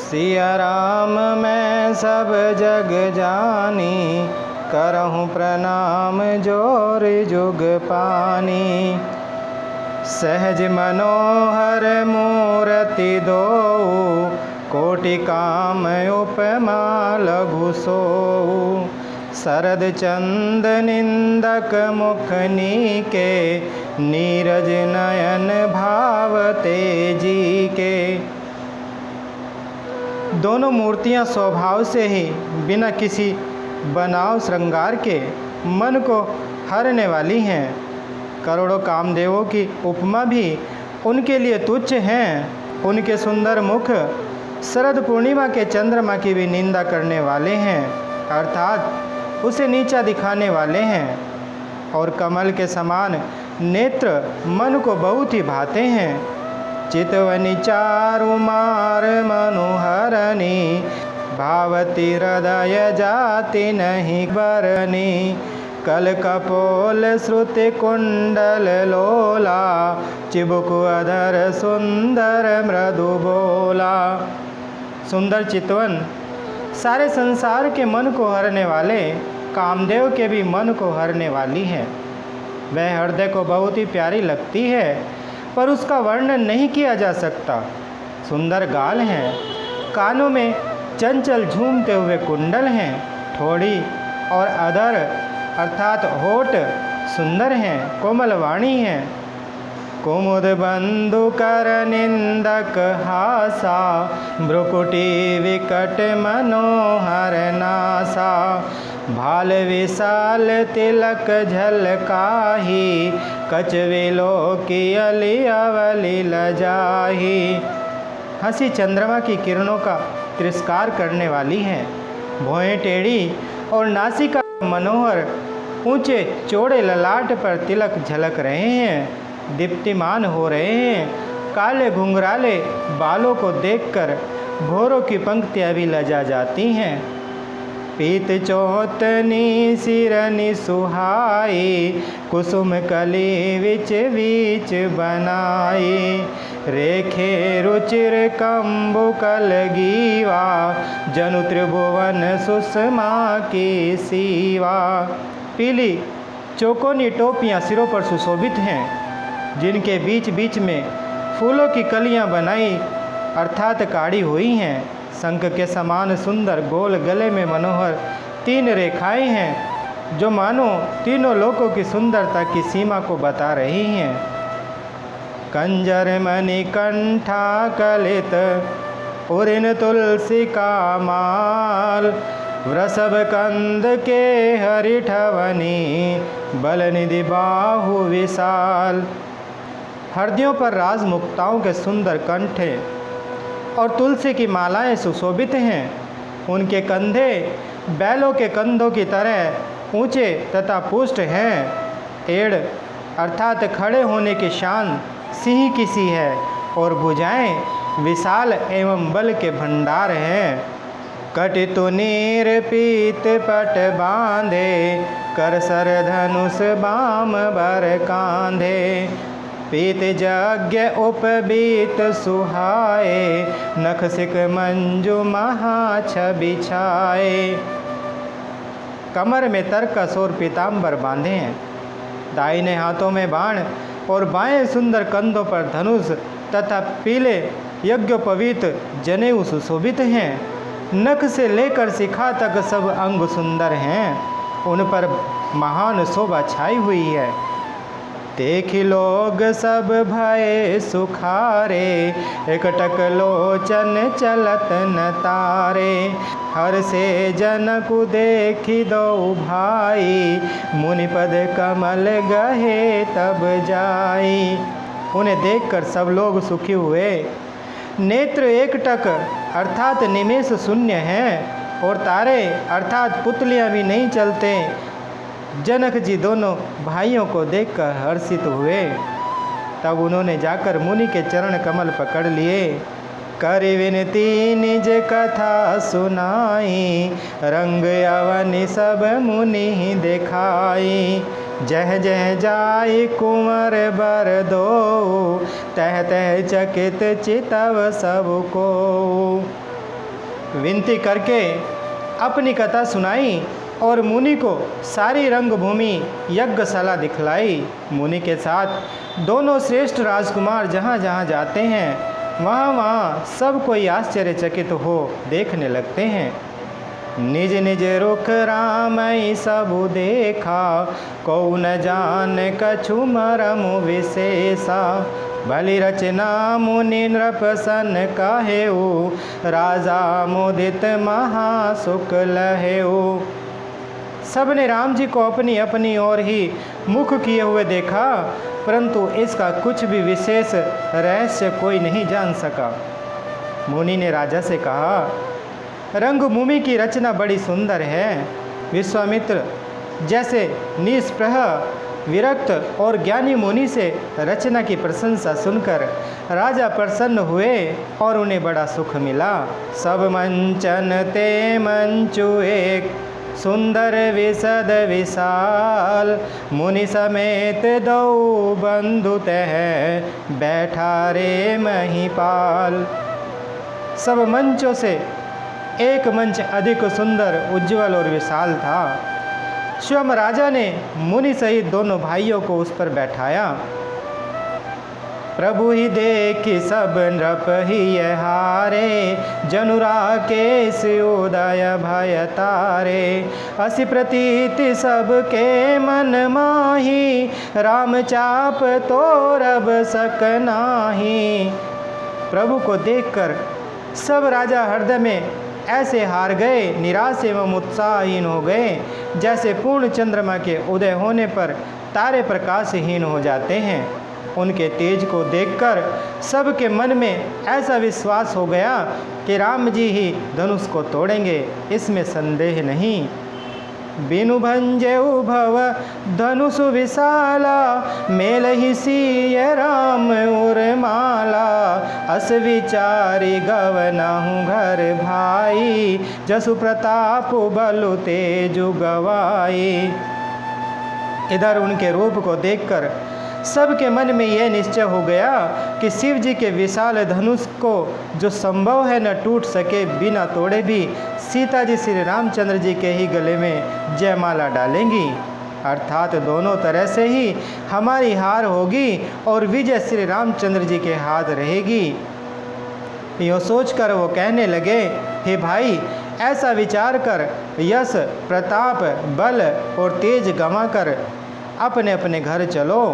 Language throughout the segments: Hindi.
सिया राम मैं सब जग जानी, करहूँ प्रणाम जोर जुग पानी। सहज मनोहर मूरति दोऊ, कोटि काम उपमा लघु सोऊ। शरद चंद निंदक मुख नीके, नीरज नयन भाव तेजी के। दोनों मूर्तियां स्वभाव से ही बिना किसी बनाव श्रृंगार के मन को हरने वाली हैं। करोड़ों कामदेवों की उपमा भी उनके लिए तुच्छ हैं। उनके सुंदर मुख शरद पूर्णिमा के चंद्रमा की भी निंदा करने वाले हैं, अर्थात उसे नीचा दिखाने वाले हैं। और कमल के समान नेत्र मन को बहुत ही भाते हैं। चितवनी चारु मार मनोहरनी, भावती हृदय जाति नहीं बरनी। कल कपोल श्रुति कुंडल लोला, चिबुक अधर सुंदर मृदु बोला। सुंदर चितवन सारे संसार के मन को हरने वाले कामदेव के भी मन को हरने वाली है। वह हृदय को बहुत ही प्यारी लगती है, पर उसका वर्णन नहीं किया जा सकता। सुंदर गाल हैं, कानों में चंचल झूमते हुए कुंडल हैं, ठोड़ी और अधर अर्थात होठ सुंदर हैं, कोमल वाणी हैं। कुमुद बंधु कर निंदक हासा, भ्रुकुटी विकट मनोहर नासा। भाल विशाल तिलक झलकाही, कचविलो की अली अवली लजाही। हंसी चंद्रमा की किरणों का तिरस्कार करने वाली है। भौहें टेढ़ी और नासिका मनोहर, ऊंचे चौड़े ललाट पर तिलक झलक रहे हैं, दीप्तिमान हो रहे हैं। काले घुंघराले बालों को देखकर भौरों की पंक्तियां भी लजा जाती हैं। पीत चौतनी सिरनि सुहाई, कुसुम कली विच बीच बनाई। रेखे रुचिर कंबु कलगीवा, जनु त्रिभुवन सुषमा की सीवा। पीली चौकोनी टोपियाँ सिरों पर सुशोभित हैं, जिनके बीच बीच में फूलों की कलियाँ बनाई अर्थात काढ़ी हुई हैं। शंख के समान सुंदर गोल गले में मनोहर 3 रेखाएं हैं, जो मानो तीनों लोकों की सुंदरता की सीमा को बता रही हैं। कंजर मणि कंठा कलित, उरिन तुलसी का माल। वृषभ कंद के हरिठवनी, बलनिधि बाहु विशाल। हरदियों पर राज मुक्ताओं के सुंदर कंठे और तुलसी की मालाएं सुशोभित हैं। उनके कंधे बैलों के कंधों की तरह ऊंचे तथा पुष्ट हैं। एड़ अर्थात खड़े होने की शान सिंह की सी है, और भुजाएं विशाल एवं बल के भंडार हैं। कटितु नीर पीत पट बांधे, कर सर धनुष बाम बर कांधे। पीत यज्ञ उपबीत सुहाए, नख सिक मंजु महा छवि छाए। कमर में तरकस और पीताम्बर बांधे हैं। दाहिने हाथों में बाण और बाएं सुंदर कंधों पर धनुष तथा पीले यज्ञोपवीत जनेऊ सुशोभित हैं। नख से लेकर शिखा तक सब अंग सुंदर हैं। उन पर महान शोभा छाई हुई है। देखि लोग सब भय सुखारे, एकटक लोचन चलत न तारे। हर से जनकु देखि दो भाई, मुनिपद कमल गहे तब जाई। उन्हें देखकर सब लोग सुखी हुए। नेत्र एकटक अर्थात निमेष शून्य हैं, और तारे अर्थात पुतलियां भी नहीं चलते। जनक जी दोनों भाइयों को देखकर हर्षित हुए। तब उन्होंने जाकर मुनि के चरण कमल पकड़ लिए। करि विनती निज कथा सुनाई, रंग अवनि सब मुनि दिखाई। जह जह जाय कुंवर बर दो, तह तह चकित चितव सबको। विनती करके अपनी कथा सुनाई और मुनि को सारी रंगभूमि यज्ञशाला दिखलाई। मुनि के साथ दोनों श्रेष्ठ राजकुमार जहाँ जहाँ जाते हैं वहाँ वहाँ सब कोई आश्चर्यचकित हो देखने लगते हैं। निज निज रुख राम सबु देखा, को न जान कछु मरमु विशेषा। भली रचना मुनि नृपसन कहेऊ, राजा मुदित महासुख लहेऊ। सबने राम जी को अपनी अपनी ओर ही मुख किए हुए देखा, परंतु इसका कुछ भी विशेष रहस्य कोई नहीं जान सका। मुनि ने राजा से कहा, रंगभूमि की रचना बड़ी सुंदर है। विश्वामित्र जैसे निष्प्रह विरक्त और ज्ञानी मुनि से रचना की प्रशंसा सुनकर राजा प्रसन्न हुए और उन्हें बड़ा सुख मिला। सब मंचन ते मंचु एक, सुंदर विशद विशाल। मुनि समेत दो बंधु तह, बैठा रे महिपाल। सब मंचों से एक मंच अधिक सुंदर, उज्जवल और विशाल था। स्वयं राजा ने मुनि सहित दोनों भाइयों को उस पर बैठाया। प्रभु ही देखी सब नृप ही हारे, जनुरा केश उदय भय तारे। असी प्रतीति सबके मन माही, राम चाप तो रब सक नाही। प्रभु को देखकर सब राजा हृदय में ऐसे हार गए, निराश एवं उत्साहहीन हो गए, जैसे पूर्ण चंद्रमा के उदय होने पर तारे प्रकाशहीन हो जाते हैं। उनके तेज को देखकर सबके मन में ऐसा विश्वास हो गया कि राम जी ही धनुष को तोड़ेंगे, इसमें संदेह नहीं। बिनु भंजे उभव धनुष विशाला, मेल ही सिय राम उर्माला। अस विचारी गवनाहु घर भाई, जसु प्रताप बलु तेजु गवाई। इधर उनके रूप को देखकर सबके मन में यह निश्चय हो गया कि शिव जी के विशाल धनुष को जो संभव है न टूट सके, बिना तोड़े भी सीता जी श्री रामचंद्र जी के ही गले में जयमाला डालेंगी, अर्थात दोनों तरह से ही हमारी हार होगी और विजय श्री रामचंद्र जी के हाथ रहेगी। यो सोचकर वो कहने लगे, हे भाई, ऐसा विचार कर यश प्रताप बल और तेज गंवाकर अपने अपने घर चलो।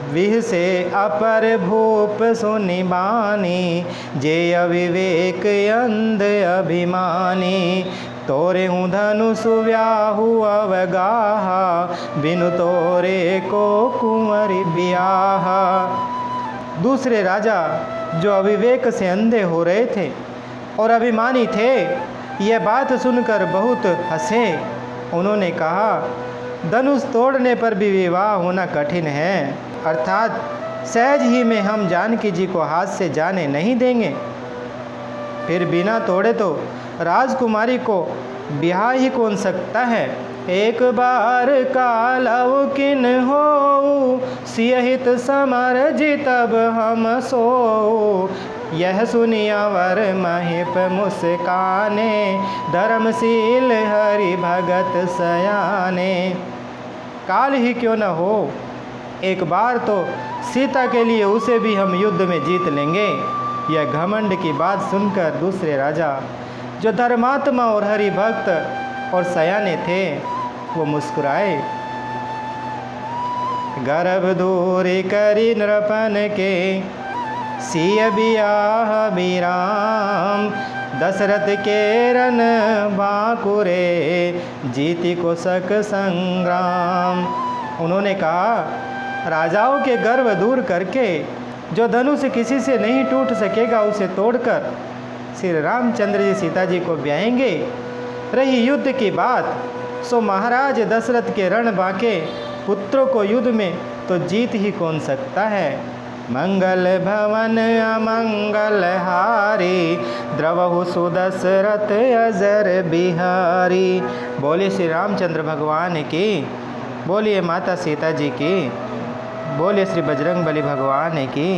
विह से अपर भूप सुनि बानी, जे अविवेक अंध अभिमानी। तोरे हूँ धनुष व्याहु अवगाहा, बिनु तोरे को कुंवरी ब्याहा। दूसरे राजा जो अविवेक से अंधे हो रहे थे और अभिमानी थे, यह बात सुनकर बहुत हंसे। उन्होंने कहा, धनुष तोड़ने पर भी विवाह होना कठिन है, अर्थात सहज ही में हम जानकी जी को हाथ से जाने नहीं देंगे। फिर बिना तोड़े तो राजकुमारी को ब्याह ही कौन सकता है। एक बार कालव किन हो, सियहित समर जितब हम सो। यह सुनिया वर महिप मुस्काने, धर्मशील हरि भगत सयाने। काल ही क्यों न हो, एक बार तो सीता के लिए उसे भी हम युद्ध में जीत लेंगे। यह घमंड की बात सुनकर दूसरे राजा जो धर्मात्मा और हरि भक्त और सयाने थे, वो मुस्कुराए। गर्भ दूरी करी नृपन के, सिय बियाह बिराम। दशरथ के रन बाकुरे, जीती को सक संग्राम। उन्होंने कहा, राजाओं के गर्व दूर करके जो धनुष किसी से नहीं टूट सकेगा, उसे तोड़कर श्री रामचंद्र जी सीता जी को ब्याहेंगे। रही युद्ध की बात, सो महाराज दशरथ के रण बांके पुत्रों को युद्ध में तो जीत ही कौन सकता है। मंगल भवन अमंगल हारी, द्रवहु सुदशरथ अजर बिहारी। बोलिए श्री रामचंद्र भगवान की, बोलिए माता सीता जी की, बोलिए श्री बजरंग बली भगवान की।